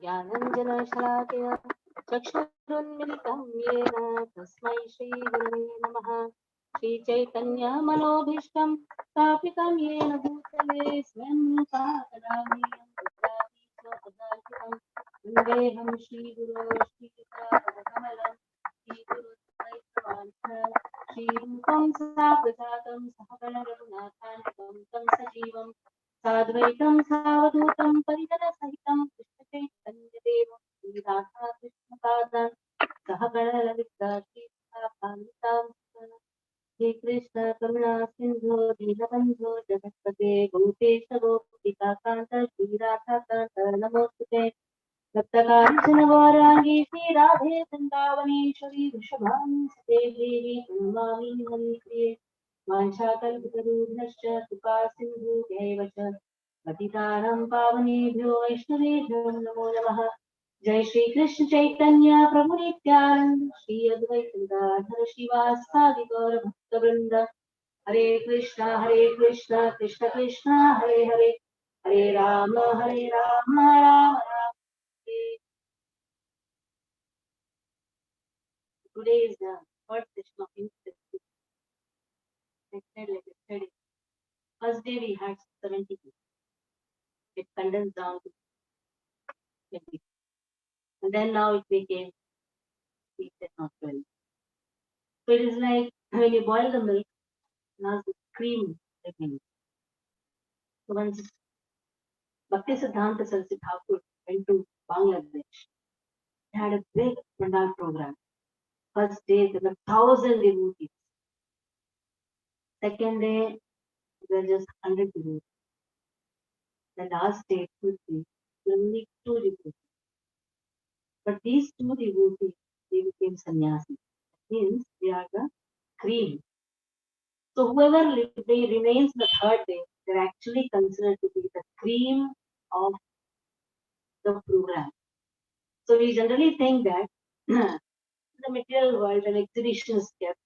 ज्ञानञ्जनशलाकया चक्षुरुन्मिलितं येन तस्मै श्रीगुरवे नमः। श्रीचैतन्यमनोभीष्टं स्थापितं येन भूतले स्वयं रूपाकदामेयं तत्रापि वन्देऽहं श्रीगुरो श्रीयुतापदकमलं श्रीरूपं साग्रजातं सहगणरघुनाथान्वितं तं सजीवं साद्वैतं सावधूतं परिजनसहितं कृष्णचैतन्यदेवं श्रीराधा कृष्णपादान् सहगणललिता श्रीकान्तां हे कृष्ण करुणा सिन्धो दीनबन्धो जगत्पते भूतेश गोपिकान्त श्रीराधाकान्त नमोस्तुते सप्तकाञ्चन गौराङ्गी श्रीराधे वृन्दावनेश्वरी वृषभानुसुते देवी प्रणमामि हरिप्रिये वाञ्छाकल्पतरुभ्यश्च कृपा सिन्धुभ्यैव च पतितानां पावनेभ्यो वैष्णवेभ्यो नमो नमः। जय श्री कृष्ण चैतन्य प्रभु नित्यानंद श्री अद्वैत गदाधर श्रीवासादि गौर भक्तवृंद हरे कृष्णा कृष्ण कृष्ण हरे हरे हरे राम राम राम हरे। Today is the first session of Institute. First day we had 70. It condensed down to 20. And then now it became 8 and not 12. So it is like when you boil the milk, now the cream remains. So once Bhaktisiddhanta Saraswati Thakur went to Bangladesh, he had a big Pandal program. First day there were 1,000 devotees. Second day there were just 100 devotees. The last day, there were only 2 devotees. But these 2 devotees, they became sannyasis. That means they are the cream. So whoever remains the third day, they're actually considered to be the cream of the program. So we generally think that the material world, an exhibition is kept.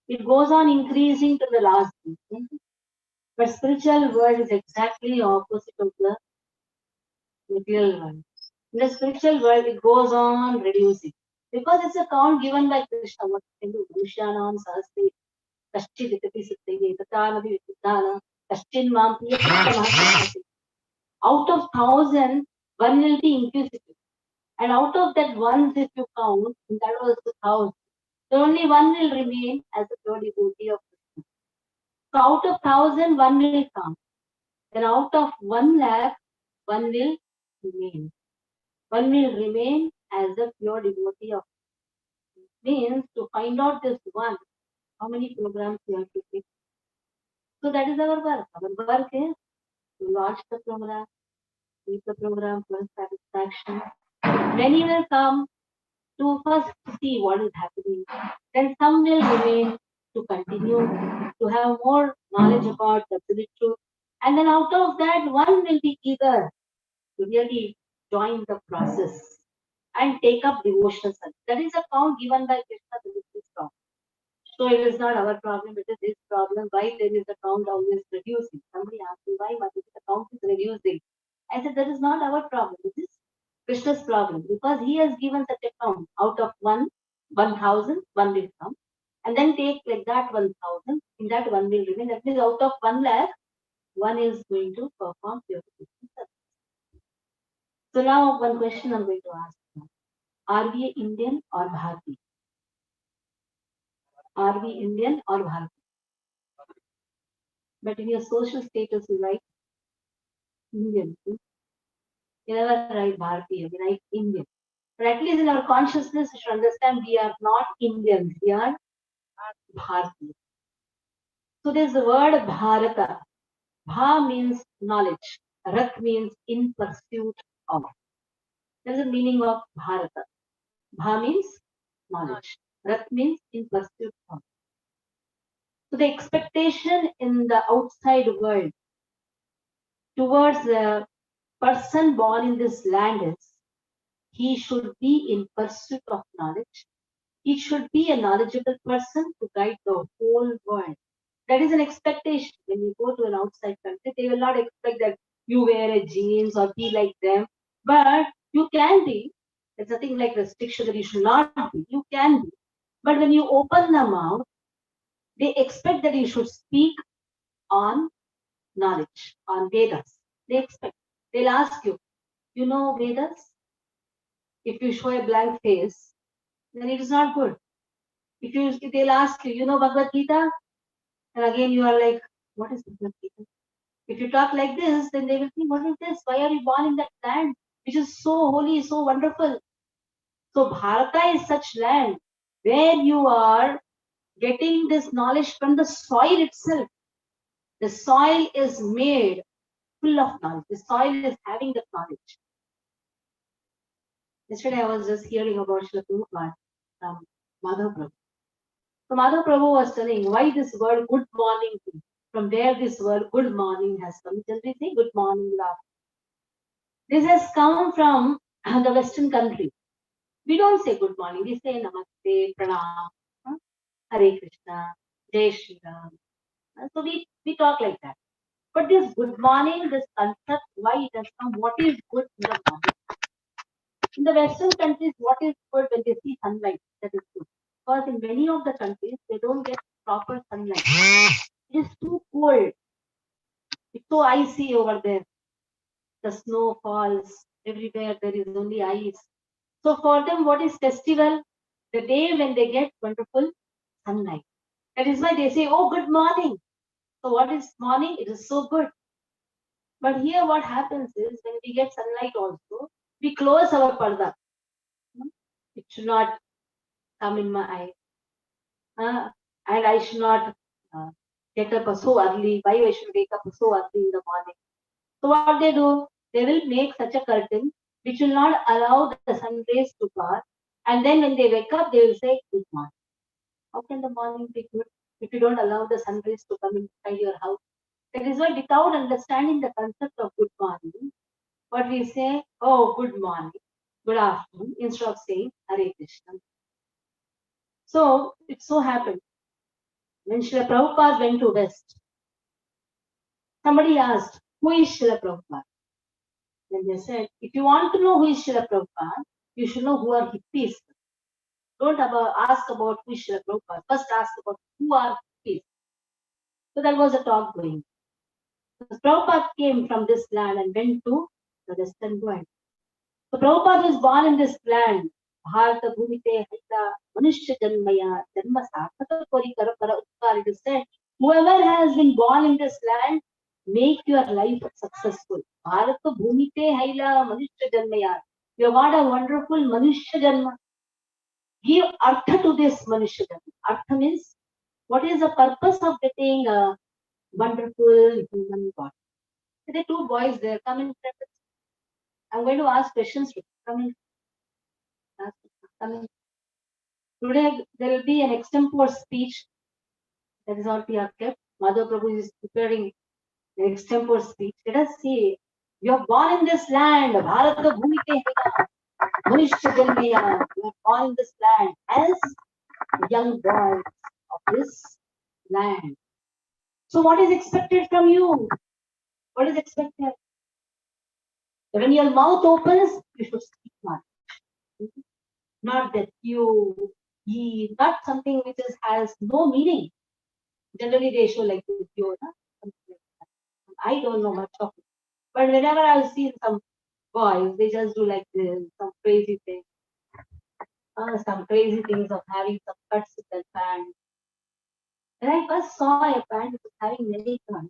It goes on increasing to the last day. But spiritual world is exactly opposite of the material world. In the spiritual world, it goes on reducing. Because it's a count given by Krishna. What can do? Dushanam sahasri kaschiditati siddhine tatanadi viddhana kaschin mam priyatama. Out of 1,000, one will be inquisitive. And out of that ones, if you count, and that was 1,000, so only one will remain as a pure devotee of Krishna. So out of 1,000, one will come. Then out of 1,00,000, one will remain. One will remain as a pure devotee of Krishna. Means to find out this one, how many programs you have to take. So that is our work. Our work is to launch the program, keep the program for satisfaction. Many will come to first see what is happening. Then some will remain to continue, to have more knowledge about the absolute truth. And then out of that, one will be eager to really join the process and take up devotional service. That is a count given by Krishna to this count. So it is not our problem, it is his problem. Why there is a count always reducing? Somebody asked me, why Mataji, the count is reducing? I said, that is not our problem. It is Krishna's problem. Because he has given such a count. Out of 1,000, one will come. And then take like that 1,000. In that one will remain. That means out of 1 lakh, one is going to perform purification service. So now one question I'm going to ask you. Are we Indian or Bharati? Are we Indian or Bharati? But in your social status, you write Indian. You never write Bharati, you write Indian. But at least in our consciousness, we should understand we are not Indians, we are Bharati. So there's the word Bharata. Bha means knowledge. Rat means in pursuit of. There's the meaning of Bharata. Bha means knowledge. Rat means in pursuit of. So the expectation in the outside world towards the person born in this land is he should be in pursuit of knowledge. He should be a knowledgeable person to guide the whole world. That is an expectation. When you go to an outside country, they will not expect that you wear a jeans or be like them. But you can be. There's nothing like restriction that you should not be. You can be. But when you open the mouth, they expect that you should speak on knowledge, on Vedas. They expect. They'll ask you, you know Vedas? If you show a blank face, then it is not good. If they'll ask you, you know Bhagavad Gita? And again you are like, what is Bhagavad Gita? If you talk like this, then they will think, what is this? Why are you born in that land, which is so holy, so wonderful? So Bharata is such land where you are getting this knowledge from the soil itself. The soil is made full of knowledge. The soil is having the knowledge. Yesterday I was just hearing about Srila Prabhupada from Madhav Prabhu. So Madhav Prabhu was telling why this word good morning, from where this word good morning has come. Generally say good morning, good afternoon. This has come from the Western country. We don't say good morning. We say namaste, pranam, Hare Krishna, Jai Shri Ram. So we talk like that. But this good morning, this concept, why it has come, what is good in the morning? In the Western countries, what is good when they see sunlight? That is good. Because in many of the countries, they don't get proper sunlight. It is too cold. It's so icy over there. The snow falls everywhere. There is only ice. So for them, what is festival? The day when they get wonderful sunlight. That is why they say, oh, good morning. So what is morning? It is so good. But here what happens is, when we get sunlight also, we close our parda. It should not come in my eye. And I should not get up so early. Why I should wake up so early in the morning? So what they do? They will make such a curtain which will not allow the sun rays to pass. And then when they wake up, they will say, good morning. How can the morning be good if you don't allow the sun rays to come inside your house? That is why without understanding the concept of good morning, what we say, oh, good morning, good afternoon, instead of saying Hare Krishna. So it so happened, when Srila Prabhupada went to West, somebody asked, who is Srila Prabhupada? Then they said, if you want to know who is Srila Prabhupada, you should know who are hippies. Don't ask about who is Srila Prabhupada. First ask about who are hippies. So that was a talk going. So Prabhupada came from this land and went to the Western world. So Prabhupada was born in this land. Bharata Bhumite Haita Manushya Janmaya Janma Sarthaka Kori Karapara Utkar. It is said, whoever has been born in this land, make your life successful. Bharata Bhumite Haila Manushya Janmaya. You have got a wonderful Manushya Janma. Give Artha to this Manushya Janma. Artha means, what is the purpose of getting a wonderful human body? There are two boys there. Come in. I'm going to ask questions. Come in. Come in. Today there will be an extempore speech. That is what we have kept. Madhav Prabhu is preparing an extempore speech. Let us see. You are born in this land. Bharata Bhumite Heka. Manushya Janmaya. You are born in this land as young boys of this land. So what is expected from you? What is expected? When your mouth opens, you should speak much. Not that ye, not something which has no meaning. Generally, they show like this, you, I don't know much of it. But whenever I've seen some boys, they just do like this, some crazy things of having some cuts with their pants. When I first saw a pant which was having many cuts,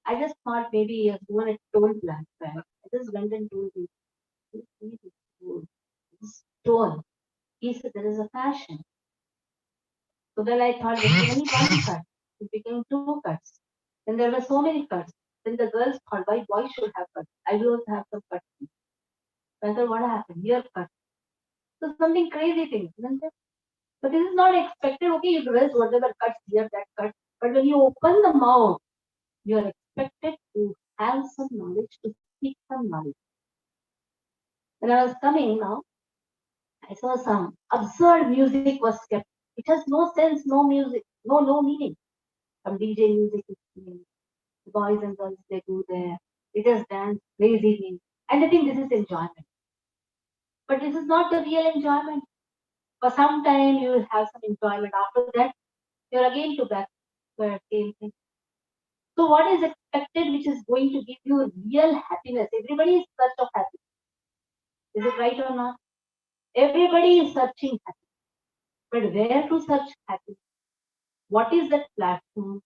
I just thought maybe he has worn a torn black pant. I just went and told him, this torn. He said there is a fashion. So then I thought there was only one cut. It became two cuts. Then there were so many cuts. Then the girls thought, why boys should have cuts? I will also have some cuts. I thought, what happened? Here cut. So something crazy thing. But this is not expected. Okay, you dress whatever cuts here, that cut. But when you open the mouth, you are expected to have some knowledge, to speak some knowledge. When I was coming now, I saw some absurd music was kept. It has no sense, no music, no meaning. Some DJ music is playing. The boys and girls they go there. They just dance crazily. And I think this is enjoyment. But this is not the real enjoyment. For some time you will have some enjoyment. After that, you're again to back to the same thing. So what is expected which is going to give you real happiness? Everybody is search of happiness. Is it right or not? Everybody is searching happiness. But where to search happiness? What is that platform?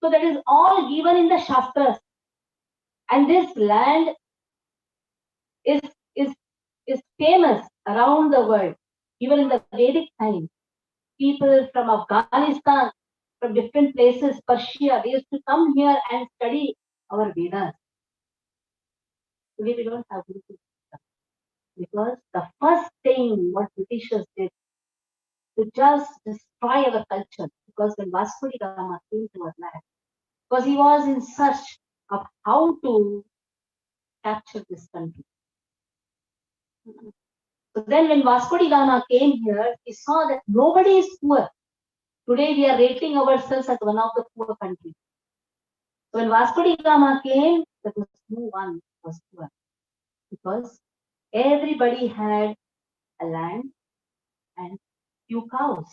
So that is all given in the Shastras. And this land is, is, is famous around the world. Even in the Vedic time, people from Afghanistan, from different places, Persia, they used to come here and study our Vedas. Today we don't have Gurukul because the first thing what Britishers did to just destroy our culture, because when Vasco da Gama came to our land, because he was in search of how to capture this country. So then when Vasco da Gama came here, he saw that nobody is poor. Today we are rating ourselves as one of the poor countries. So when Vasco da Gama came, there was no one was poor because everybody had a land and few cows.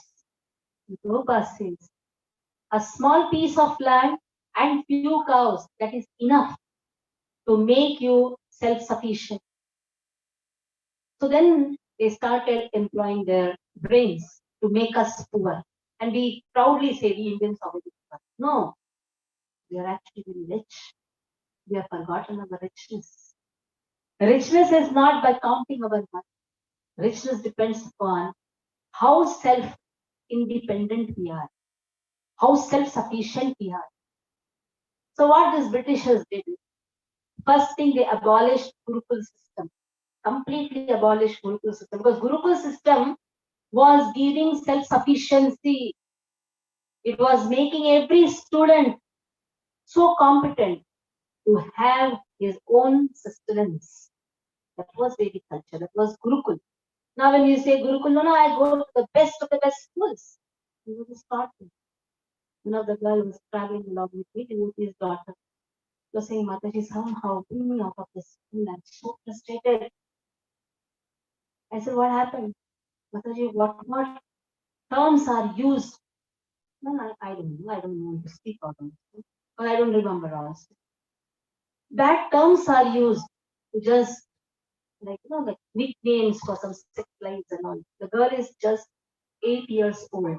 Prabhupada says, a small piece of land and few cows, that is enough to make you self-sufficient. So then they started employing their brains to make us poor. And we proudly say we Indians are very poor. No, we are actually very rich. We have forgotten our richness. Richness is not by counting our money. Richness depends upon how self-independent we are, how self-sufficient we are. So what these Britishers did, first thing they abolished Gurukul system, completely abolished Gurukul system, because Gurukul system was giving self-sufficiency. It was making every student so competent to have his own sustenance. That was Vedic culture. That was Gurukul. Now when you say Gurukul, no, I go to the best of the best schools. You will start with. One of the girl was traveling along with me, devotee's daughter. She was saying, Mataji, somehow bring me out of this school. I'm so frustrated. I said, what happened? Mataji, what terms are used? No, I don't know. I don't want to speak out on it. But I don't remember also. Bad terms are used to just like nicknames for some sick lives and all. The girl is just 8 years old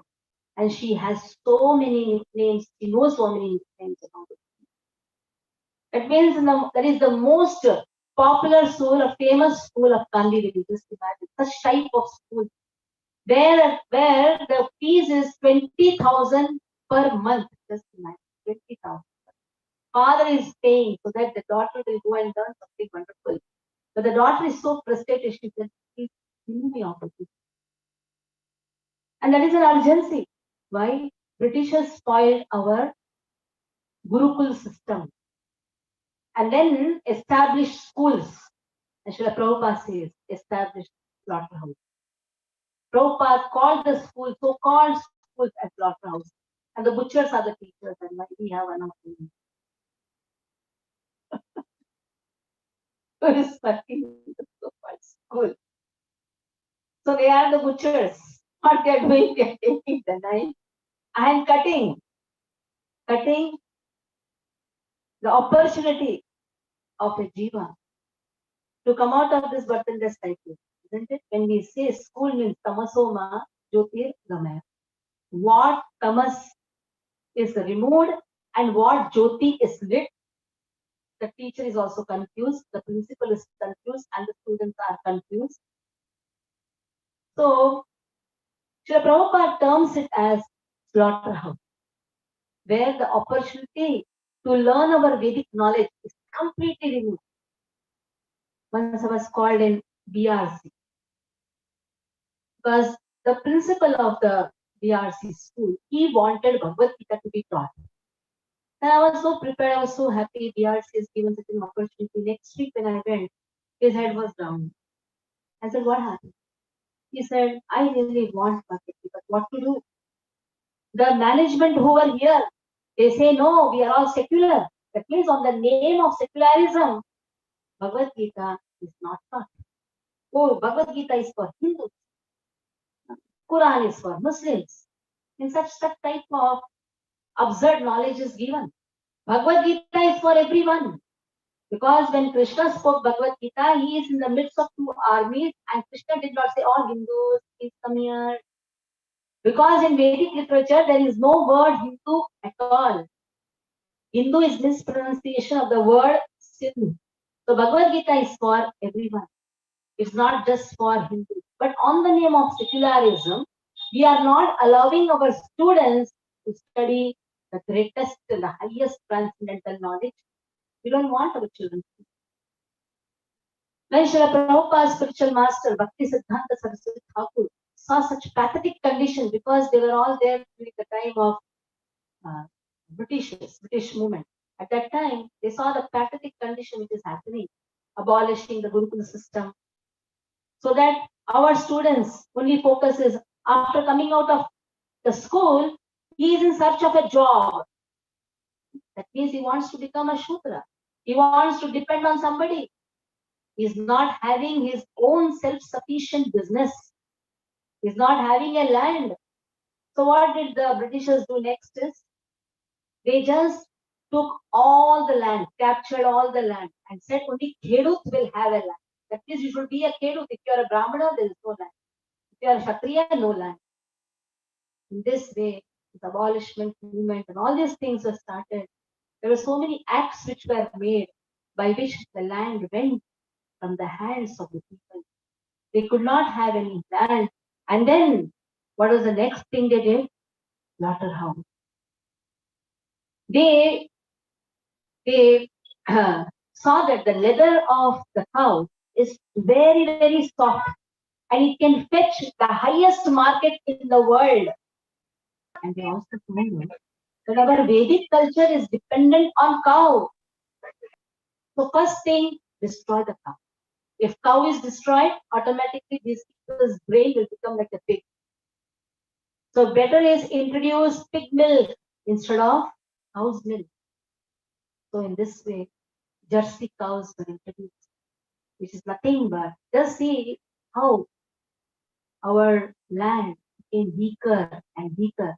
and she has so many nicknames. She knows so many nicknames and all. That means that is the most popular school, a famous school of Kandividi. Just imagine such type of school. Where the fees is 20,000 per month. Just imagine 20,000. Father is paying so that the daughter will go and learn something wonderful. But the daughter is so frustrated, she says, please remove me out of this. And that is an urgency. Why? Britishers spoiled our Gurukul system. And then established schools. And Srila Prabhupada says, established slaughterhouse. Prabhupada called the school, so-called schools at slaughterhouse. And the butchers are the teachers, and why we have one of them who is working in the school. So they are the butchers. What they are doing, they are taking the knife and cutting the opportunity of a jiva to come out of this birthless cycle, isn't it? When we say school means tamasoma jyotir gamaya, what tamas is removed and what jyoti is lit, the teacher is also confused, the principal is confused, and the students are confused. So, Srila Prabhupada terms it as slaughterhouse, where the opportunity to learn our Vedic knowledge is completely removed. Once I was called in BRC because the principal of the BRC school, he wanted Bhagavad Gita to be taught. And I was so prepared, I was so happy BRC has given such an opportunity. Next week when I went, his head was down. I said, what happened? He said, I really want Bhagavad Gita, but what to do? The management who were here, they say, no, we are all secular. That means on the name of secularism, Bhagavad Gita is not taught. Oh, Bhagavad Gita is for Hindus. Quran is for Muslims. In such type of absurd knowledge is given. Bhagavad Gita is for everyone. Because when Krishna spoke Bhagavad Gita, he is in the midst of two armies, and Krishna did not say, all Hindus, please come here. Because in Vedic literature, there is no word Hindu at all. Hindu is mispronunciation of the word Sindhu. So Bhagavad Gita is for everyone. It's not just for Hindus. But on the name of secularism, we are not allowing our students to study the greatest and the highest transcendental knowledge. We don't want our children to. When Srila Prabhupada's spiritual master, Bhakti Siddhanta Saraswati Thakur, saw such pathetic condition because they were all there during the time of British movement. At that time, they saw the pathetic condition which is happening, abolishing the Gurukula system, so that our students only focus is after coming out of the school, he is in search of a job. That means he wants to become a Shudra. He wants to depend on somebody. He is not having his own self-sufficient business. He is not having a land. So what did the Britishers do next is, they just took all the land, captured all the land, and said only Khedut will have a land. That means you should be a Khedut. If you are a Brahmana, there is no land. If you are a Kshatriya, no land. In this way, the abolishment movement and all these things were started. There were so many acts which were made by which the land went from the hands of the people. They could not have any land. And then, what was the next thing they did? Slaughterhouse. They saw that the leather of the cow is very, very soft and it can fetch the highest market in the world. And they also told that our Vedic culture is dependent on cow. So first thing, destroy the cow. If cow is destroyed, automatically this people's brain will become like a pig. So better is introduce pig milk instead of cow's milk. So in this way, Jersey cows were introduced, which is nothing but just see how our land became weaker and weaker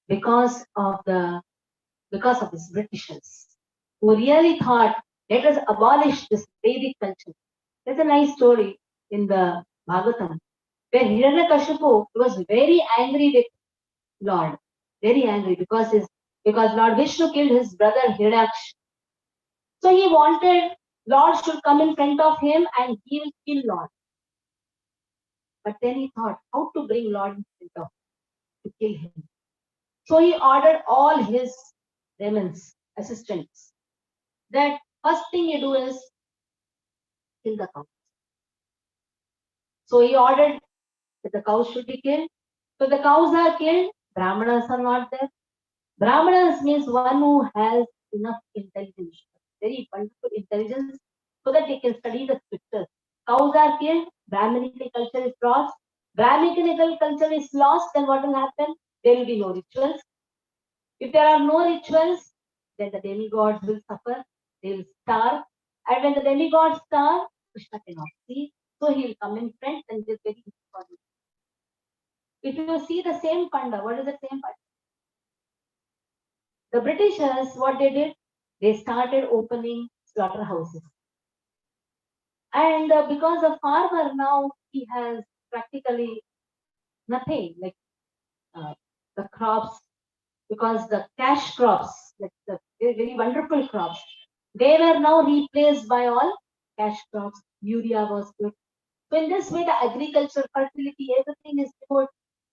because of these Britishers who really thought, let us abolish this Vedic culture. There's a nice story in the Bhagavatam where Hiranyakashipu was very angry with Lord, very angry because Lord Vishnu killed his brother Hiranyaksha. So he wanted Lord should come in front of him and he will kill Lord. But then he thought how to bring Lord in front of to kill him. So he ordered all his demons, assistants, that first thing you do is kill the cows. So he ordered that the cows should be killed. So the cows are killed, Brahmanas are not there. Brahmanas means one who has enough intelligence, very wonderful intelligence, so that they can study the scriptures. Cows are killed, Brahminical culture is lost. Brahminical culture is lost, then what will happen? there will be no rituals. If there are no rituals, then the demigods will suffer, they will starve. And when the demigods starve, Krishna cannot see, so he will come in front and just very important. If you see the same Panda, what is the same Panda? The Britishers, what they did, they started opening slaughterhouses. And because the farmer now, he has practically nothing, like uh, the crops, because the cash crops, like the very, very wonderful crops, they were now replaced by all cash crops. Urea was good. So in this way, the agriculture, fertility, everything is good.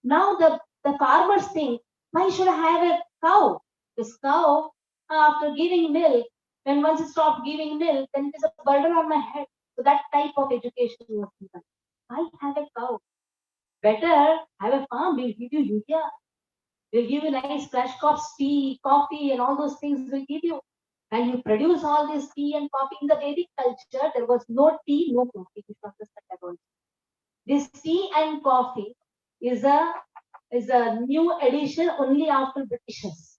Now the farmers think, why should I have a cow? This cow, after giving milk, when once it stopped giving milk, then it is a burden on my head. So that type of education was given. Why have a cow? Better have a farm. We'll give you urea. We'll give you nice flash crops, tea, coffee, and all those things we'll give you. And you produce all this tea and coffee. In the Vedic culture, there was no tea, no coffee. This tea and coffee is a new addition only after Britishers.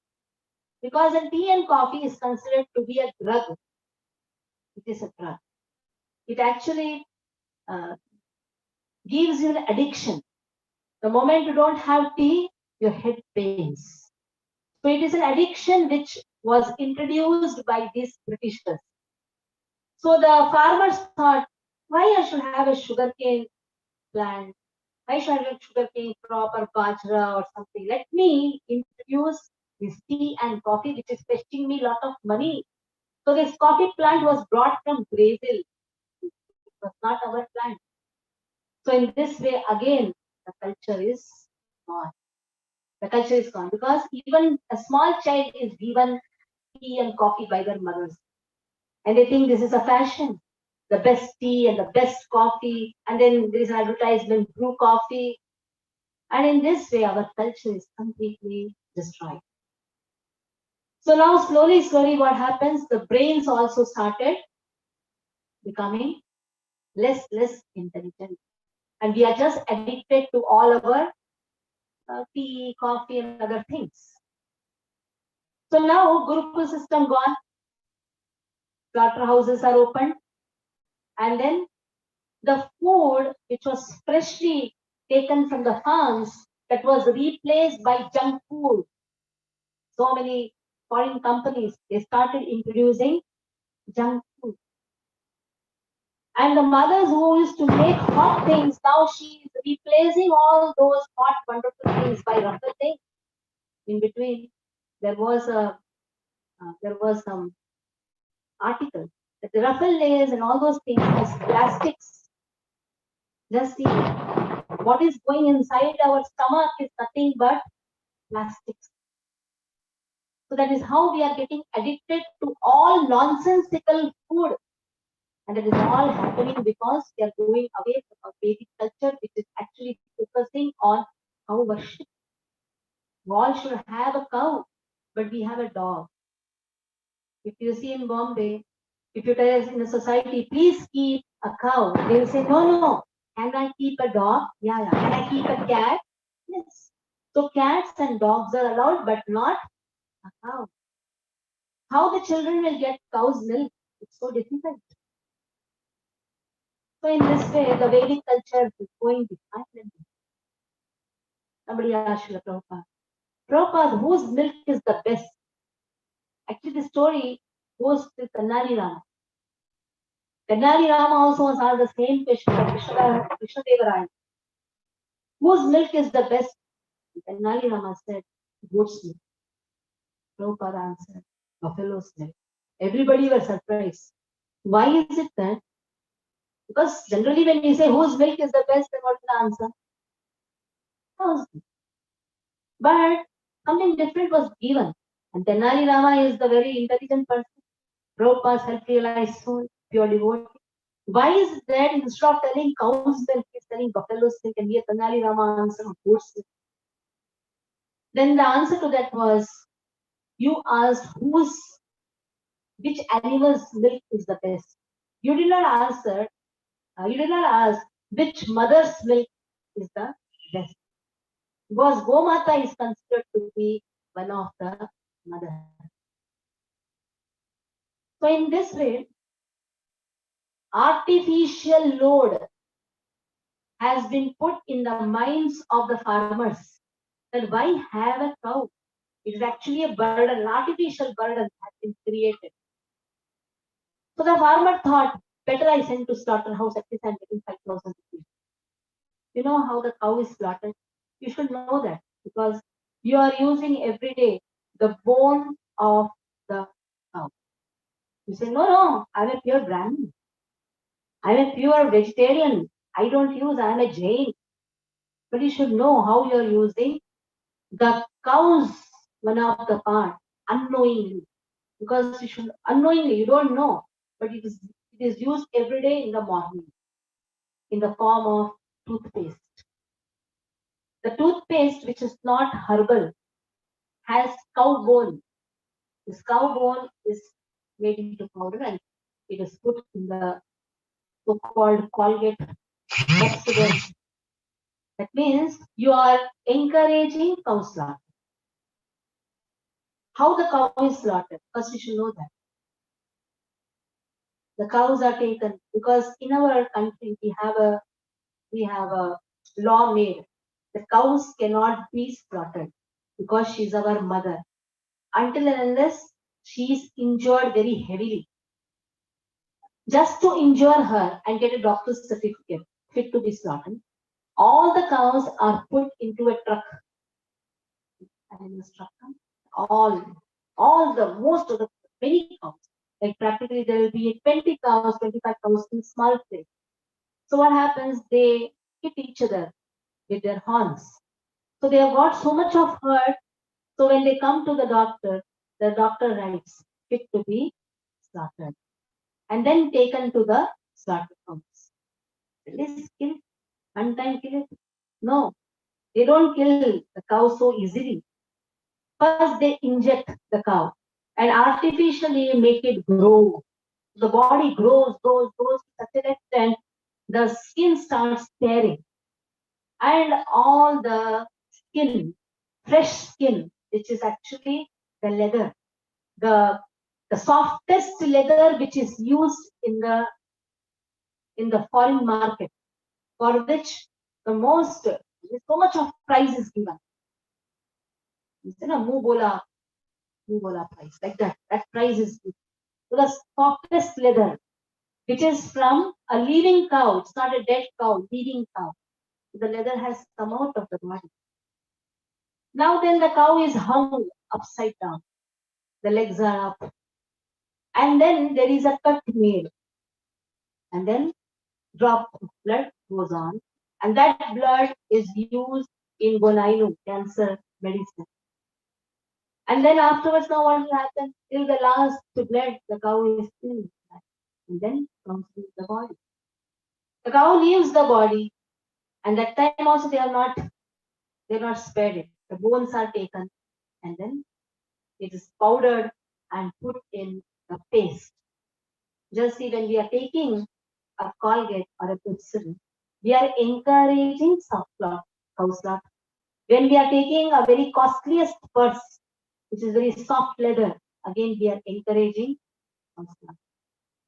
Because the tea and coffee is considered to be a drug. It is a drug. It actually uh, gives you an addiction. The moment you don't have tea, your head pains. So it is an addiction which was introduced by these Britishers. So the farmers thought, why I should have a sugarcane plant? Why should I have a sugarcane crop or bajra or something? Let me introduce this tea and coffee, which is fetching me a lot of money. So this coffee plant was brought from Brazil. It was not our plant. So in this way, again, the culture is gone. The culture is gone because even a small child is given tea and coffee by their mothers. And they think this is a fashion. The best tea and the best coffee. And then there is an advertisement, brew coffee. And in this way, our culture is completely destroyed. So now slowly, what happens? The brains also started becoming less intelligent. And we are just addicted to all our tea, coffee, and other things. So now Gurukul system gone, slaughterhouses are opened, and then the food which was freshly taken from the farms that was replaced by junk food. So many foreign companies, they started introducing junk food. And the mothers who used to make hot things, now she is replacing all those hot wonderful things by rougher things. In between, there was some article that the ruffle layers and all those things as plastics. Just see what is going inside our stomach is nothing but plastics. So that is how we are getting addicted to all nonsensical food. And that is all happening because we are going away from our Vedic culture, which is actually focusing on cow worship. We all should have a cow, but we have a dog. If you see in Bombay, if you tell us in a society, please keep a cow, they will say, no. Can I keep a dog? Yeah. Can I keep a cat? Yes. So cats and dogs are allowed, but not a cow. How the children will get cow's milk? It's so difficult. So in this way, the Vedic culture is going behind. Somebody asked Srila Prabhupada, Prabhupada, whose milk is the best? Actually, the story goes to Kanali Rama. Kanali Rama also was asked the same question by Krishna Devaraya. Whose milk is the best? Kanali Rama said, goat's milk. Prabhupada answered, buffalo's milk. Everybody was surprised. Why is it that? Because generally when we say whose milk is the best, then what is the answer? Cow's milk. But something different was given. And Tenali Rama is the very intelligent person. Prabhupada's self-realized soul, pure devotee. Why is it that instead of telling cow's milk, he's telling buffalo's milk, and here Tenali Rama answered goat's milk? Then the answer to that was, you asked which animal's milk is the best. You did not answer, you did not ask which mother's milk is the best. Because Gomata is considered to be one of the mother. So in this way, artificial load has been put in the minds of the farmers that why have a cow? It is actually a burden, an artificial burden has been created. So the farmer thought, better I send to slaughterhouse, at least I'm getting 5,000 rupees. You know how the cow is slaughtered? You should know that because you are using every day the bone of the cow. You say, no, no, I'm a pure Brahmin. I'm a pure vegetarian. I don't use, I'm a Jain. But you should know how you're using the cow's one of the part unknowingly. Because you should unknowingly, you don't know, but it is used every day in the morning in the form of toothpaste. The toothpaste, which is not herbal, has cow bone. This cow bone is made into powder and it is put in the so-called Colgate Pepsodent. That means you are encouraging cow slaughter. How the cow is slaughtered? First, you should know that the cows are taken because in our country we have a law made. The cows cannot be slaughtered because she's our mother until and unless she is injured very heavily. Just to injure her and get a doctor's certificate fit to be slaughtered, all the cows are put into a truck. And in this truck, all, all the most of the many cows. Like practically there will be 20 cows, 25 cows in small place. So what happens? They hit each other with their horns. So they have got so much of hurt. So when they come to the doctor writes fit to be slaughtered and then taken to the slaughterhouse. Let's kill one time kill it. No, they don't kill the cow so easily. First they inject the cow and artificially make it grow. The body grows to such an extent the skin starts tearing and all the skin, fresh skin, which is actually the leather, the the softest leather which is used in the foreign market, for which the most so much of price is given. You know, mubola price, like that. That price is given. So the softest leather, which is from a living cow, it's not a dead cow, living cow. The leather has come out of the body. Now then the cow is hung upside down. The legs are up. And then there is a cut made. And then drop of blood goes on. And that blood is used in Gonainu, cancer medicine. And then afterwards, now what will happen? Till the last blood, the cow is still. And then comes to the body. The cow leaves the body, and that time also they're not spared it. The bones are taken, and then it is powdered and put in the paste. Just see when we are taking a Colgate or a Pepsodent, we are encouraging soft cow slaughter. When we are taking a very costliest purse, which is very soft leather, again we are encouraging cow slaughter.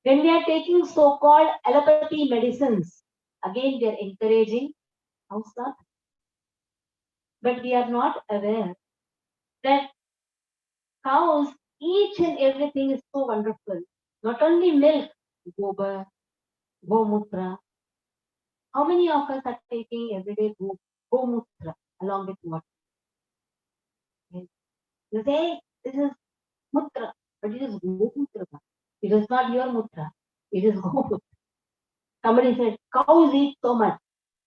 When we are taking so-called allopathy medicines, again we are encouraging cow slaughter. But we are not aware that cows, each and everything is so wonderful. Not only milk, gobar, gomutra. How many of us are taking everyday gomutra along with water? You say this is mutra, but it is gomutra. It is not your mutra. It is gomutra. Somebody said cows eat so much,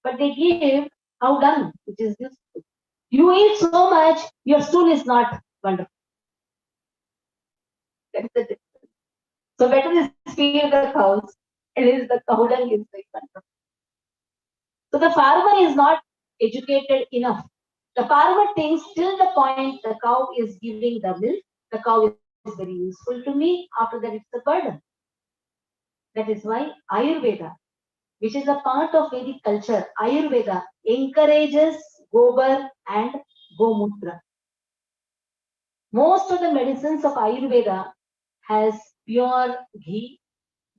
but they give cow dung, which is useful. You eat so much, your stool is not wonderful. That is the difference. So better is feed the cows, and is the cow dung is very wonderful. So the farmer is not educated enough. The farmer thinks till the point the cow is giving the milk, the cow is very useful to me. After that, it's a burden. That is why Ayurveda, which is a part of Vedic culture, Ayurveda encourages gobar and gomutra. Most of the medicines of Ayurveda has pure ghee,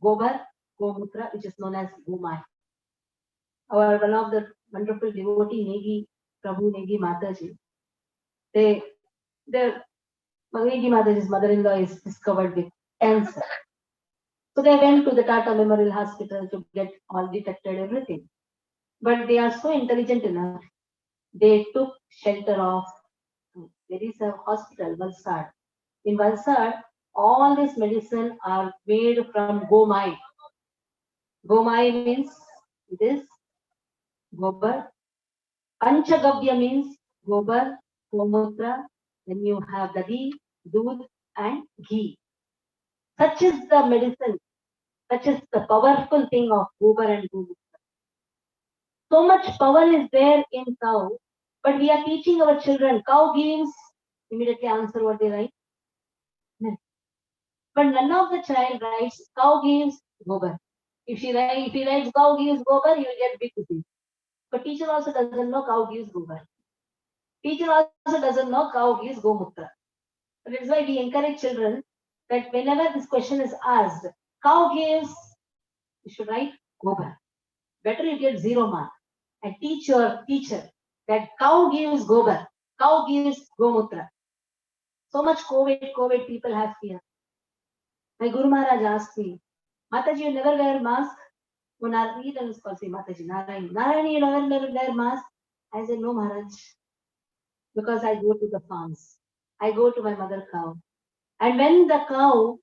gobar, gomutra, which is known as gomai. Our one of the wonderful devotee, Negi, Prabhu Negi Mataji, their Negi Mataji's mother-in-law is discovered with cancer. So they went to the Tata Memorial Hospital to get all detected everything. But they are so intelligent enough, they took shelter of, there is a hospital, Valsad. In Valsad, all this medicine are made from gomai. Gomai means it is gobar. Panchagavya means gobar, gomutra. Then you have the ghee, doodh, and ghee. Such is the medicine. Such is the powerful thing of gobar and gomutra. So much power is there in cow, but we are teaching our children. Cow gives, immediately answer what they write. Milk. But none of the child writes cow gives gobar. If he writes cow gives gobar, he will get big disease. But teacher also doesn't know cow gives gobar. Teacher also doesn't know cow gives gomutra. That is why we encourage children that whenever this question is asked, cow gives, you should write gobar. Better you get 0 mark. And teach your teacher that cow gives gobar, cow gives gomutra. So much COVID people have fear. My Guru Maharaj asked me, Mataji, you never wear mask? When I read and call say Mataji, Narayani, you never wear mask? I said, no, Maharaj, because I go to the farms. I go to my mother cow. And when the cow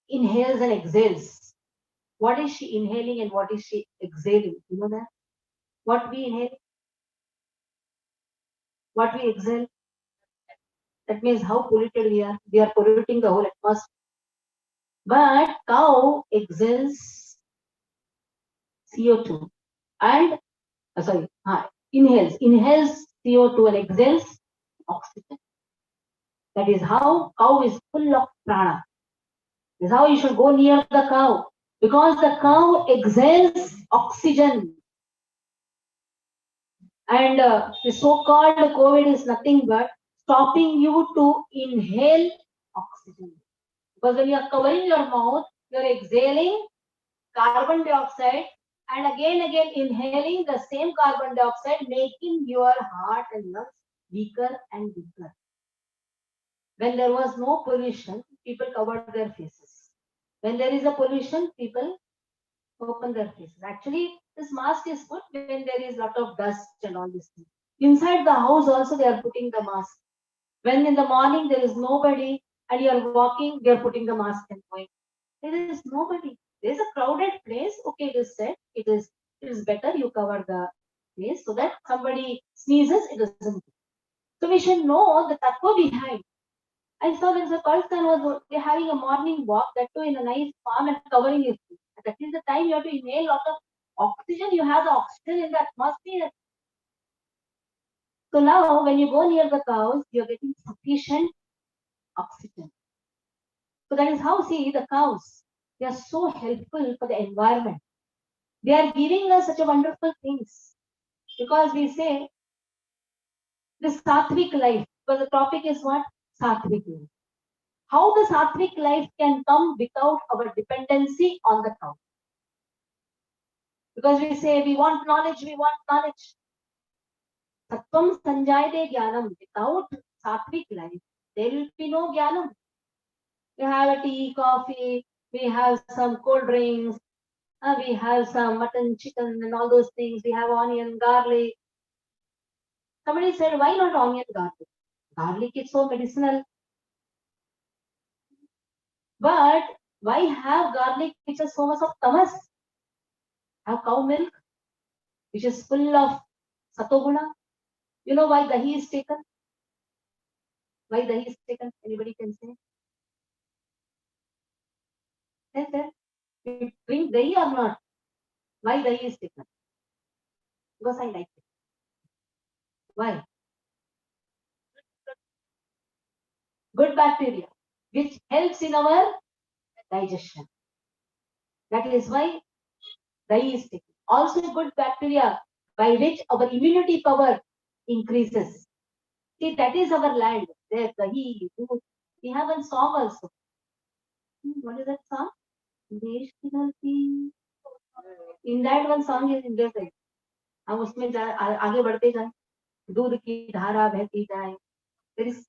inhales and exhales, what is she inhaling and what is she exhaling? You know that? What we inhale, what we exhale, that means how polluted we are. We are polluting the whole atmosphere. But cow exhales CO2 and inhales CO2 and exhales oxygen. That is how cow is full of prana. This is how you should go near the cow, because the cow exhales oxygen. And the so-called COVID is nothing but stopping you to inhale oxygen. Because when you are covering your mouth, you are exhaling carbon dioxide and again inhaling the same carbon dioxide, making your heart and lungs weaker and weaker. When there was no pollution, people covered their faces. When there is a pollution, people open their faces. Actually, this mask is put when there is a lot of dust and all this thing. Inside the house also they are putting the mask. When in the morning there is nobody and you are walking, they are putting the mask and going. There is nobody. There is a crowded place. Okay, it is said it is better you cover the place so that somebody sneezes, it doesn't. So we should know the tattva behind. I saw when the person was having a morning walk, that too in a nice farm and covering his face. That is the time you have to inhale a lot of oxygen. You have the oxygen in the atmosphere. So now when you go near the cows, you are getting sufficient oxygen. So that is how, see, the cows, they are so helpful for the environment. They are giving us such a wonderful things. Because we say this sattvic life, because the topic is what? Sattvic life. How the sattvic life can come without our dependency on the cow. Because we say we want knowledge. Sattvam sanjayate jnanam. Without sattvic life, there will be no jnanam. We have a tea, coffee, we have some cold drinks, we have some mutton, chicken, and all those things. We have onion, garlic. Somebody said, why not onion, garlic? Garlic is so medicinal. But why have garlic which is so much of tamas? Have cow milk, which is full of satoguna. You know why dahi is taken? Why dahi is taken? Anybody can say? Yes, sir. You drink dahi or not? Why dahi is taken? Because I like it. Why? Good bacteria, which helps in our digestion. That is why dahi is taken. Also good bacteria by which our immunity power increases. See, that is our land. There, dahi, दूध. We have a song also. What is that song? देश की धरती. In that one song is in this. हम उसमें आगे बढ़ते जाए. दूध की धारा बहती जाए. There is,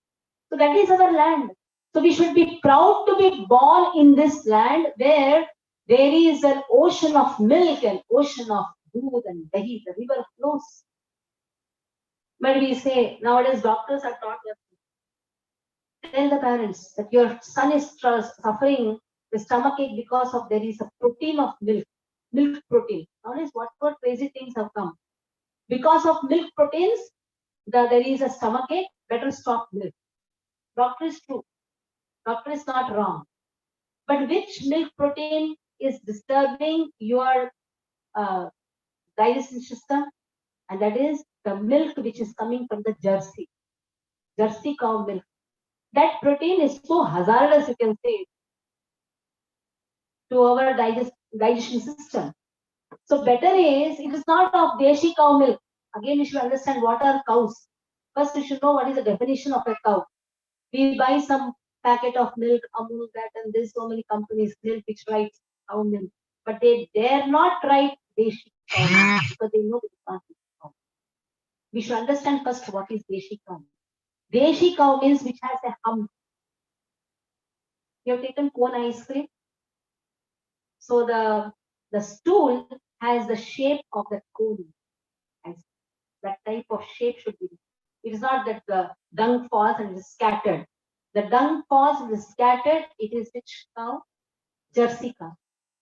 so that is our land. So we should be proud to be born in this land where there is an ocean of milk and ocean of doodh and dahi. The river flows. But we say nowadays doctors are taught that tell the parents that your son is suffering the stomachache because of there is a protein of milk protein. Nowadays, what crazy things have come because of milk proteins? There is a stomachache. Better stop milk. Doctor is true. Doctor is not wrong. But which milk protein is disturbing your digestive system? And that is the milk which is coming from the Jersey cow milk. That protein is so hazardous, you can say, to our digestion system. So better is, it is not of Deshi cow milk. Again, we should understand what are cows. First, we should know what is the definition of a cow. We buy some packet of milk, Amul, that, and there's so many companies, milk, which writes cow milk. But they dare not write Deshi cow milk because they know it can't be cow. We should understand first what is Deshi cow. Deshi cow means which has a hump. You have taken cone ice cream. So the stool has the shape of the cone. That type of shape should be. It is not that the dung falls and is scattered. The dung falls and is scattered. It is which cow? Jersey cow.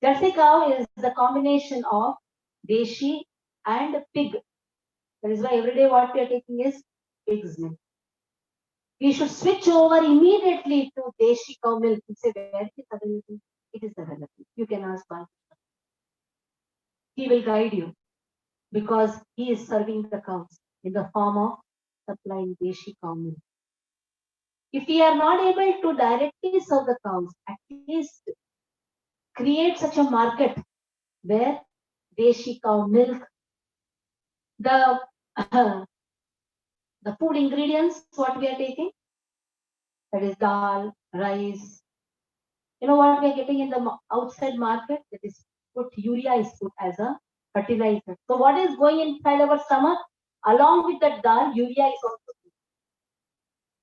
Jersey cow is the combination of Deshi and pig. That is why every day what we are taking is pig's milk. We should switch over immediately to Deshi cow milk. You say, where it is available? It is available. You can ask one. He will guide you because he is serving the cows in the form of supplying Deshi cow milk. If we are not able to directly serve the cows, at least create such a market where Deshi cow milk, the the food ingredients, what we are taking, that is dal, rice. You know what we are getting in the outside market? That is put, urea is put as a fertilizer. So what is going inside our stomach? Along with that dal, urea is also put.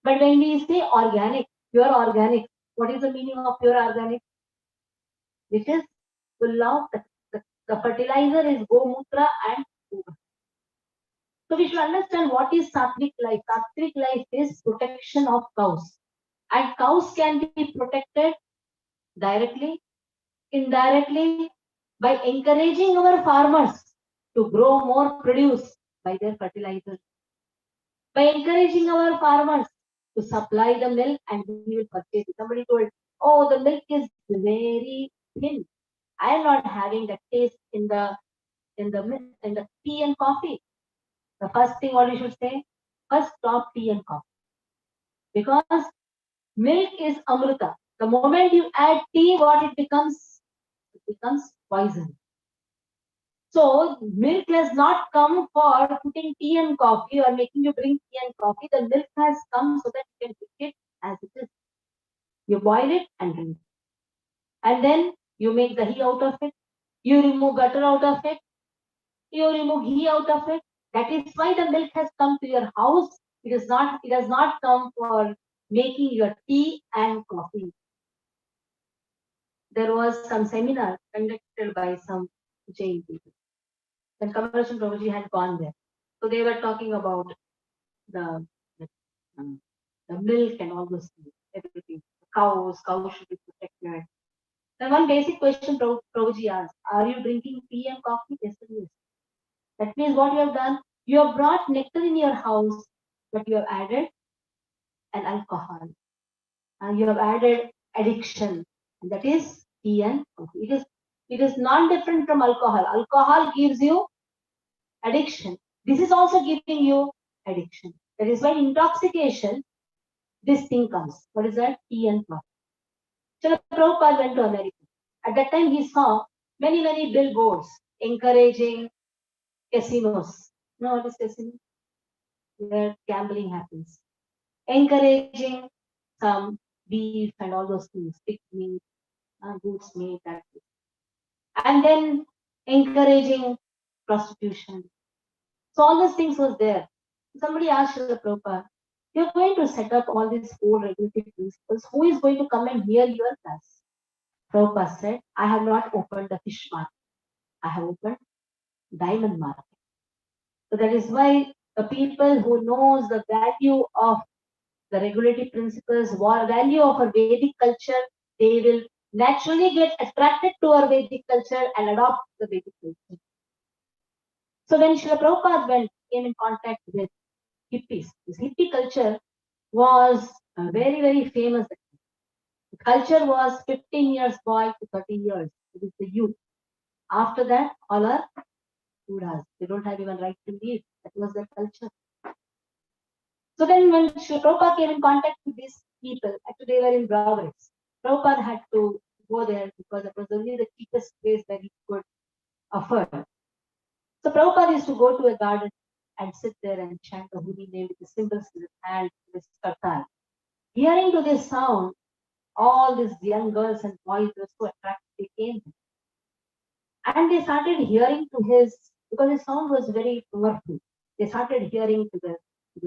But when we say organic, pure organic, what is the meaning of pure organic? Which is full of the fertilizer is gomutra and gobar. So we should understand what is sattvic life. Sattvic life is protection of cows. And cows can be protected directly, indirectly, by encouraging our farmers to grow more produce by their fertilizers. By encouraging our farmers to supply the milk and we will purchase it. Somebody told, oh, the milk is very thin. I am not having the taste in the tea and coffee. The first thing what you should say, first stop tea and coffee. Because milk is amrita. The moment you add tea, what it becomes? It becomes poison. So milk has not come for putting tea and coffee or making you drink tea and coffee. The milk has come so that you can drink it as it is. You boil it and drink it. And then you make dahi out of it. You remove butter out of it. You remove ghee out of it. That is why the milk has come to your house. It does not come for making your tea and coffee. There was some seminar conducted by some Jain people. Then Kamarashan Prabhuji had gone there. So they were talking about the, the milk and all those things, everything. Cows should be protected. Then one basic question Prabhuji asked, are you drinking tea and coffee? Yes, yes. That means what you have done, you have brought nectar in your house, but you have added an alcohol. You have added addiction. And that is tea and coffee. It is not different from alcohol. Alcohol gives you addiction. This is also giving you addiction. That is why intoxication, this thing comes. What is that? Tea and coffee. So Prabhupada went to America. At that time, he saw many billboards encouraging casinos. You know what is casino? where gambling happens, encouraging some beef and all those things, pig meat, goat's meat, that, and then encouraging prostitution. So all these things was there. Somebody asked Srila Prabhupada, you're going to set up all these four regulative principles. Who is going to come and hear your class? Prabhupada said, I have not opened the fish market. I have opened diamond market. So that is why the people who knows the value of the regulative principles, value of our Vedic culture, they will naturally get attracted to our Vedic culture and adopt the Vedic culture. So when Srila Prabhupada came in contact with hippies, this hippie culture was very, very famous. The culture was 15 years boy to 30 years. It is the youth. After that, all are Buddhas. They don't have even right to live. That was their culture. So then when Sri Prabhupada came in contact with these people, actually they were in Brahmins. Prabhupada had to go there because it was only the cheapest place that he could afford. So Prabhupada used to go to a garden and sit there and chant the holy name with the symbols in his hand, with kartal. Hearing to this sound, all these young girls and boys were so attracted, they came. And they started hearing to his, because his sound was very powerful. They started hearing to the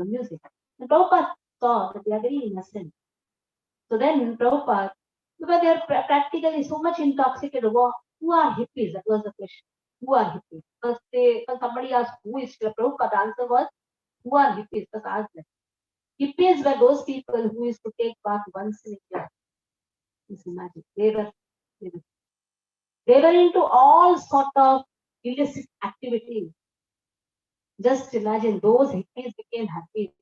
music. And Prabhupada saw that they are very innocent. So then Prabhupada, because they are practically so much intoxicated, who are hippies? That was the question. Who are hippies? Because somebody asked, who is Srila Prabhupada? The answer was, who are hippies? Because asked them. Hippies were those people who used to take bath once in a year. Just imagine. They were into all sort of illicit activities. Just imagine those hippies became happy.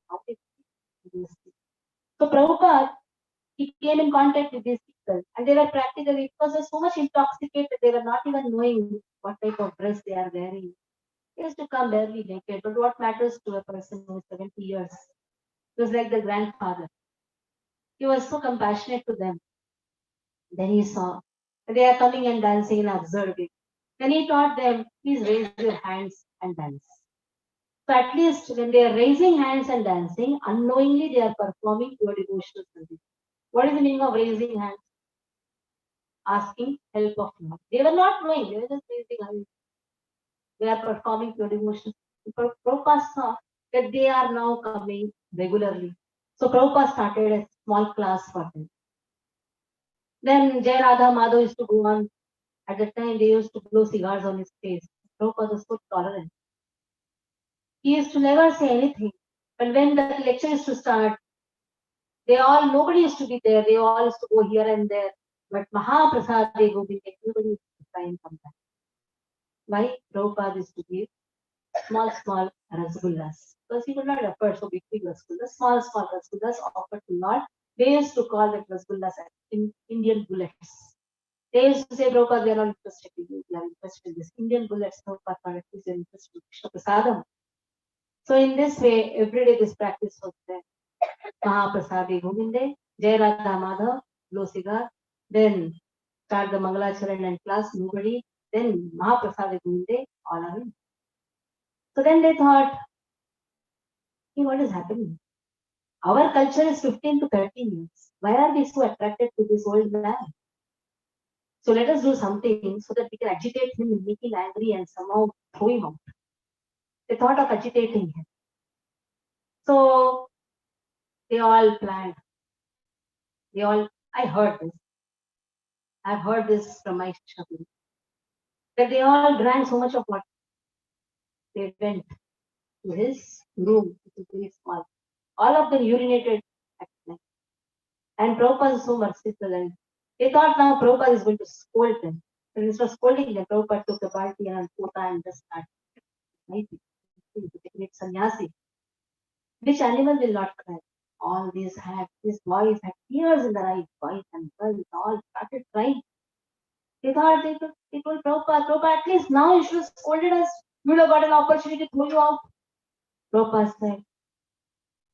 So Prabhupada, he came in contact with these people and they were practically, because they're so much intoxicated, they were not even knowing what type of dress they are wearing. They used to come barely naked, but what matters to a person who is 70 years? He was like the grandfather. He was so compassionate to them. Then he saw they are coming and dancing and observing. Then he taught them, please raise your hands and dance. So at least when they are raising hands and dancing, unknowingly they are performing your devotional service. What is the meaning of raising hands? Asking help of Lord. They were not knowing, they were just raising hands. They are performing your devotional. Prabhupada saw that they are now coming regularly. So Prabhupada started a small class for them. Then Jai Radha Madhav used to go on. At that time, they used to blow cigars on his face. Prabhupada was so tolerant. He used to never say anything. But when the lecture used to start, nobody used to be there. They all used to go here and there. But Mahaprasad, they go be everybody used to try and come back. Why? Prabhupada used to give small rasgullas. Because he could not afford so big rasgullas. Small rasgullas offered to Lord. They used to call that rasgullas Indian bullets. They used to say, Prabhupada, we are not interested in you. We are interested in this Indian bullets. Prabhupada, please, are interested in Krishna Prasadam. So in this way, every day this practice was there. Mahaprasadi Govinde, Jai Radha Madhav, blow cigar, then start the Mangalacharan and class, nobody, then Mahaprasadi Govinde, all are in. So then they thought, hey, what is happening? Our culture is 15 to 13 years. Why are we so attracted to this old man? So let us do something so that we can agitate him and make him angry and somehow throw him out. They thought of agitating him. So they all planned. I heard this. I've heard this from my Shakti. That they all drank so much of water. They went to his room, which is very small. All of them urinated at night. And Prabhupada is so merciful. And they thought now Prabhupada is going to scold them. But instead of scolding them, Prabhupada took a balti and pota and just started. Right? Sannyasi. Which animal will not cry? All these boys had tears in their eyes, boys and girls all started crying. They thought they told Prabhupada, at least now you should have scolded us. We would have got an opportunity to throw you out. Prabhupada said,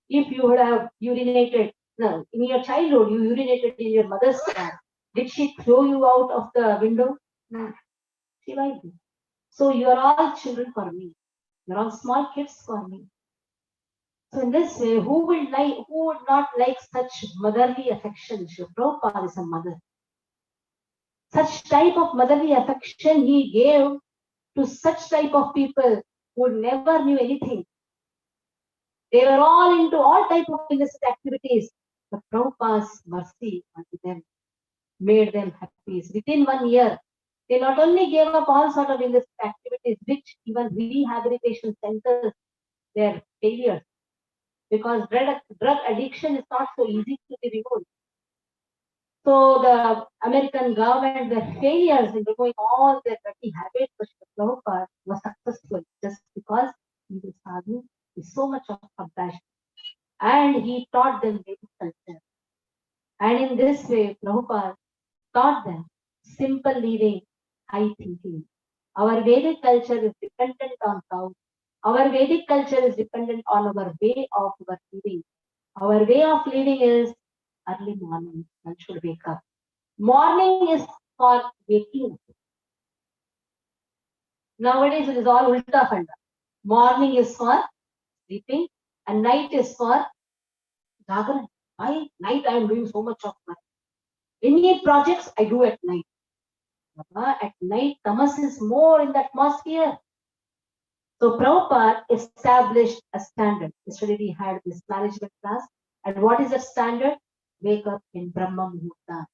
if you would have urinated, no, in your childhood, you urinated in your mother's car. Did she throw you out of the window? No. She wiped you. So you are all children for me. You're all small kids for me. So in this way, who would not like such motherly affection? Srila Prabhupada is a mother. Such type of motherly affection he gave to such type of people who never knew anything. They were all into all type of illicit activities. But Prabhupada's mercy unto them made them happy. Within 1 year, they not only gave up all sort of illicit activities, which even rehabilitation centers, they are failures. Because drug addiction is not so easy to be removed. So the American government were failures in removing all their dirty habits, but Prabhupada was successful just because he was sadhu with so much of compassion. And he taught them Vedic culture. And in this way, Prabhupada taught them simple living, high thinking. Our Vedic culture is dependent on cows. Our Vedic culture is dependent on our way of our living. Our way of living is early morning. One should wake up. Morning is for waking. Nowadays it is all ulta fanda. Morning is for sleeping and night is for jagaran. Why? Night I am doing so much of work. Any projects I do at night. At night, tamas is more in the atmosphere. So Prabhupada established a standard. Yesterday we had this management class. And what is the standard? Wake up in Brahma Muhurta.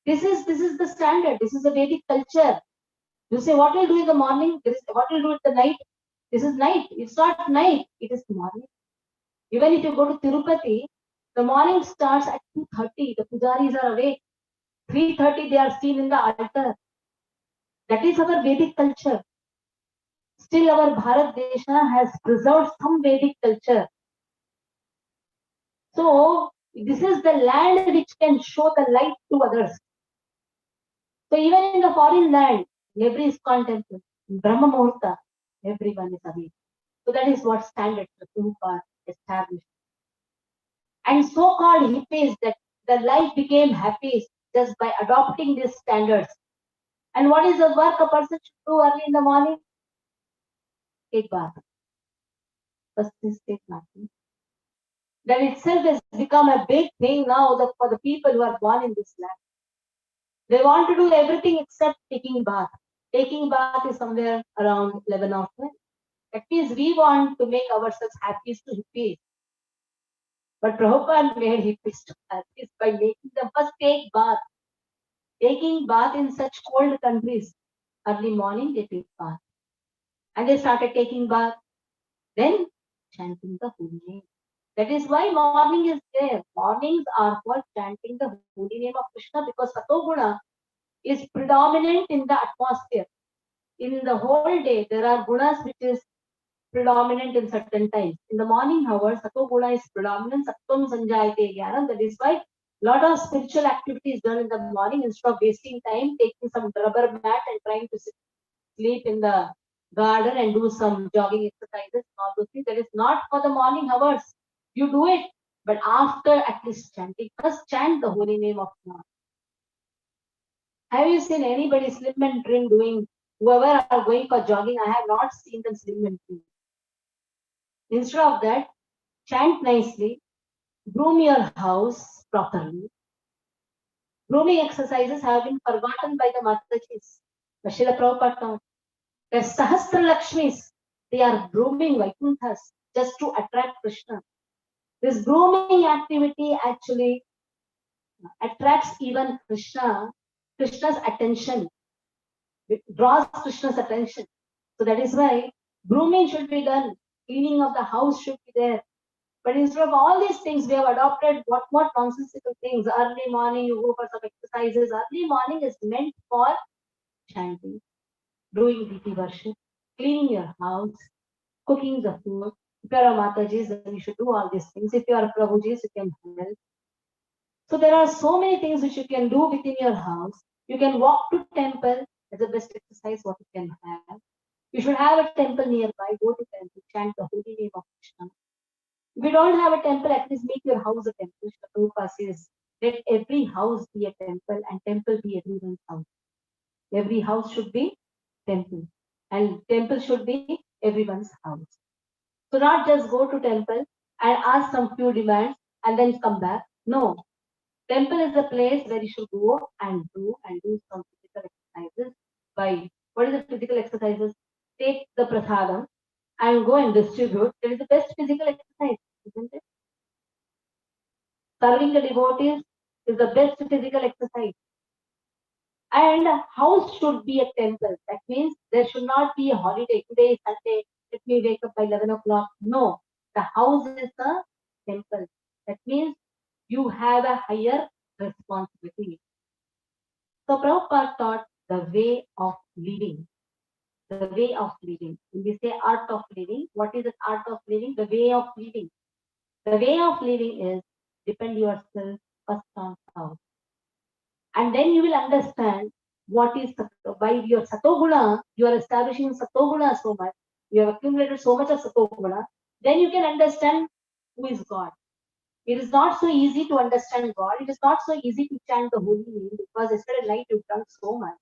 This is the standard. This is a Vedic culture. You say, what will do in the morning? What will do at the night? This is night. It's not night. It is morning. Even if you go to Tirupati, the morning starts at 2:30. The pujaris are awake. 3:30 they are seen in the altar. That is our Vedic culture. Still our Bharat Desha has preserved some Vedic culture. So this is the land which can show the light to others. So even in the foreign land, every ISKCON temple, in Brahma Muhurta, everyone is awake. So that is what standard the Prabhupada established. And so-called hippies, that the life became happy just by adopting these standards. And what is the work a person should do early in the morning? Take bath. First is take bath. That itself has become a big thing now for the people who are born in this land. They want to do everything except taking bath. Taking bath is somewhere around 11 or 12. That means we want to make ourselves happiest to hippies. But Prabhupada made hippies to happiest by making them first take bath. Taking bath in such cold countries. Early morning they take bath. And they started taking bath. Then chanting the holy name. That is why morning is there. Mornings are for chanting the holy name of Krishna because Satoguna is predominant in the atmosphere. In the whole day, there are gunas which is predominant in certain times. In the morning hours, Satoguna is predominant. Satvam Sanjayate Jnanam. That is why a lot of spiritual activities done in the morning instead of wasting time, taking some rubber mat and trying to sleep in the garden and do some jogging exercises, all those things. That is not for the morning hours. You do it, but after at least chanting, first chant the holy name of God. Have you seen anybody slim and trim doing, whoever are going for jogging? I have not seen them slim and trim. Instead of that, chant nicely, groom your house properly. Grooming exercises have been forgotten by the Matajis. But Srila Prabhupada taught. There's Sahasra Lakshmis. They are grooming Vaikunthas just to attract Krishna. This grooming activity actually attracts even Krishna's attention. It draws Krishna's attention. So that is why grooming should be done. Cleaning of the house should be there. But instead of all these things, we have adopted what nonsensical things. Early morning, you go for some exercises. Early morning is meant for chanting, doing deity worship, cleaning your house, cooking the food. If you are a Matajis, then you should do all these things. If you are a Prabhujis, you can help. So there are so many things which you can do within your house. You can walk to temple. That's the best exercise what you can have. You should have a temple nearby. Go to temple, chant the holy name of Krishna. If you don't have a temple, at least make your house a temple. Prabhupada says, let every house be a temple and temple be everyone's house. Every house should be temple and temple should be everyone's house. So not just go to temple, and ask some few demands and then come back. No. Temple is a place where you should go and do some physical exercises. By what is the physical exercises? Take the prasadam and go and distribute. It is the best physical exercise, isn't it? Serving the devotees is the best physical exercise. And a house should be a temple. That means there should not be a holiday. Today is Sunday. Let me wake up by 11 o'clock. No. The house is a temple. That means you have a higher responsibility. So Prabhupada taught the way of living. The way of living. When we say art of living, what is the art of living? The way of living. The way of living is depend yourself first on self. And then you will understand what is by your satoguna, you are establishing satoguna so much, you have accumulated so much of satoguna, then you can understand who is God. It is not so easy to understand God. It is not so easy to chant the holy name because yesterday night you drunk so much.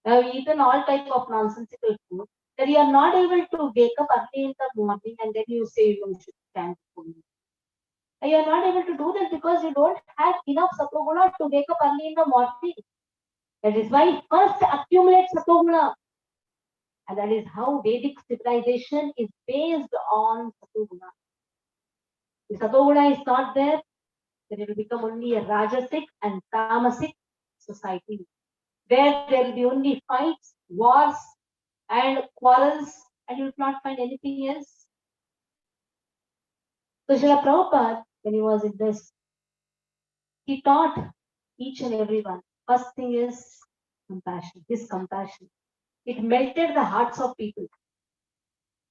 You have eaten all type of nonsensical food that you are not able to wake up early in the morning and then you say you should chant holy name. You are not able to do that because you don't have enough satoguna to wake up early in the morning. That is why first accumulate satoguna. And that is how Vedic civilization is based on satoguna. If satoguna is not there, then it will become only a rajasic and tamasic society, where there will be only fights, wars, and quarrels, and you will not find anything else. So Srila Prabhupada, when he was in this, he taught each and every one. First thing is compassion, his compassion. It melted the hearts of people.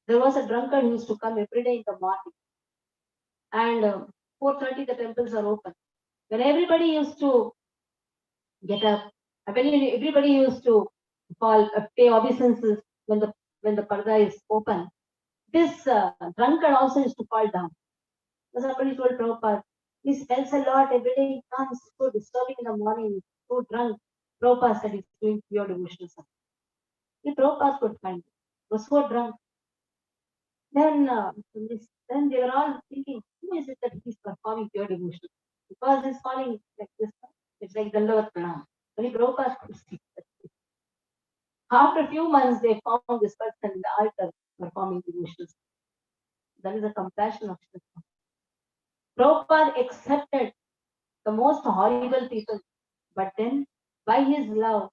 There was a drunkard who used to come every day in the morning, and 4:30 the temples are open. When everybody used to get up, when everybody used to call pay obeisances when the parda is open, this drunkard also used to fall down. So somebody told Prabhupada, he smells a lot every day. He comes so disturbing in the morning, so drunk. Prabhupada said he's doing pure devotional service. The Prabhupada could find it. He was so drunk. Then they were all thinking, who is it that he's performing pure devotion? Because he's falling like this, it's like Dandavat Pranam. Only Prabhupada could see that. After a few months, they found this person in the altar performing devotions. That is the compassion of Krishna. Prabhupada accepted the most horrible people, but then by his love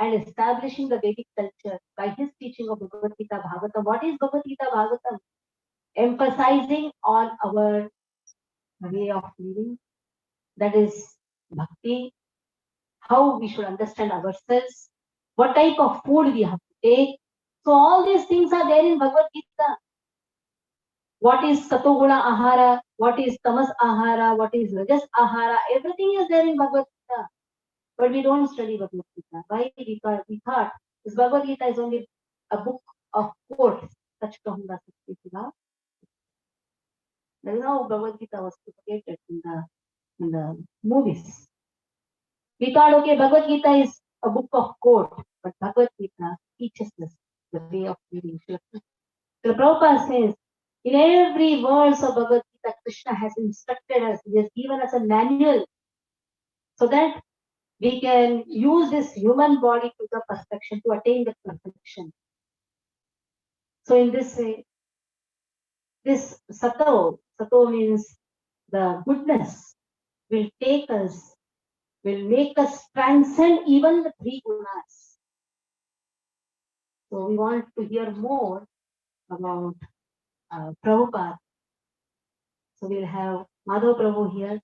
and establishing the Vedic culture, by his teaching of Bhagavad Gita Bhagavatam, what is Bhagavad Gita Bhagavatam? Emphasizing on our way of living, that is bhakti, how we should understand ourselves, what type of food we have to take. So all these things are there in Bhagavad Gita. What is satoguna ahara, what is tamas ahara, what is rajas ahara, everything is there in Bhagavad Gita. But we don't study Bhagavad Gita. Why? Because we thought this Bhagavad Gita is only a book of quotes. Such kahunga sakti. That is how Bhagavad Gita was propagated in the movies. We thought, okay, Bhagavad Gita is a book of quote, but Bhagavad Gita teaches us the way of living. So Prabhupada says, in every verse of Bhagavad Gita, Krishna has instructed us, he has given us a manual so that we can use this human body to the perfection, to attain the perfection. So in this way, this sato means the goodness, will take us, will make us transcend even the three gunas. So we want to hear more about Prabhupada. So we'll have Madhav Prabhu here,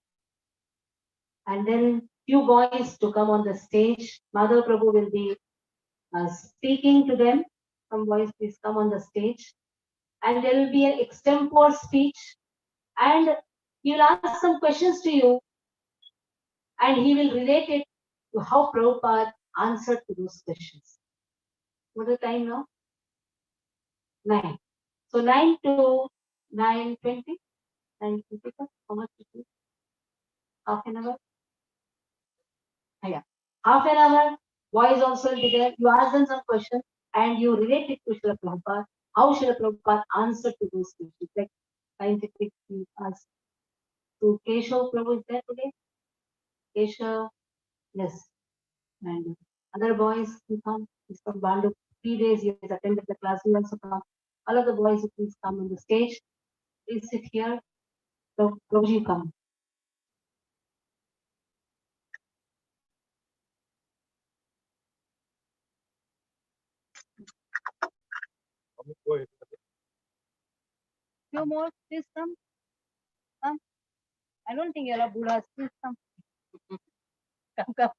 and then few boys to come on the stage. Madhav Prabhu will be speaking to them. Some boys, please come on the stage. And there will be an extempore speech, and he will ask some questions to you, and he will relate it to how Prabhupada answered to those questions. What is the time now? 9. So 9 to 9:20. 9:20. How much it is? Half an hour? Yeah. Half an hour. Boys also will be there. You ask them some questions and you relate it to Srila Prabhupada. How Srila Prabhupada answered to those questions. Like scientific us. So Keshav Prabhu is there today? Keshav, yes. And other boys who come, he's from Bandu. 3 days he has attended the class, he also come. All of the boys, please come on the stage. Please sit here. Prabhuji, come. Few more, please come. Come. I don't think you're a Buddha. Please come. Come, come.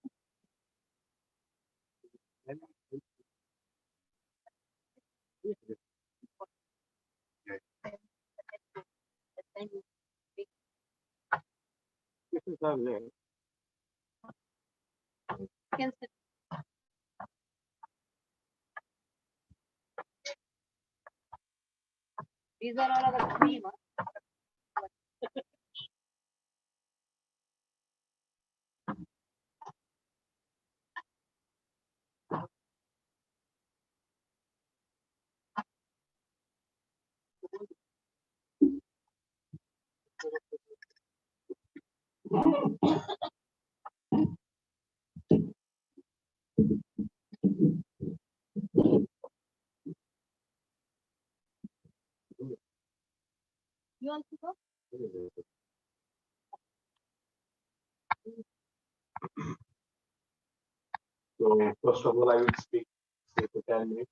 Can sit. These are all of the cream. You also go? So first of all, I will speak say for 10 minutes.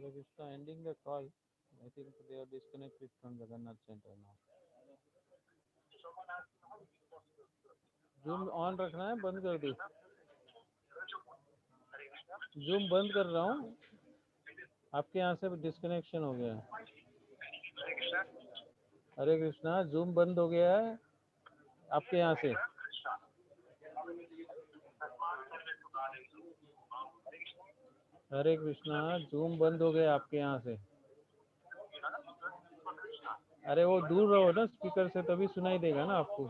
Hare Krishna, ending the call. I think they are disconnected from Jagannath Center now. Zoom on रखना है, बंद कर दी? Zoom बंद कर रहा हूँ, आपके यहाँ से डिस्कनेक्शन हो गया है। हरे कृष्णा, जूम बंद हो गया है आपके यहाँ से। हरे कृष्णा, जूम बंद हो गया आपके यहाँ से। अरे वो दूर रहो ना स्पीकर से, तभी सुनाई देगा ना आपको।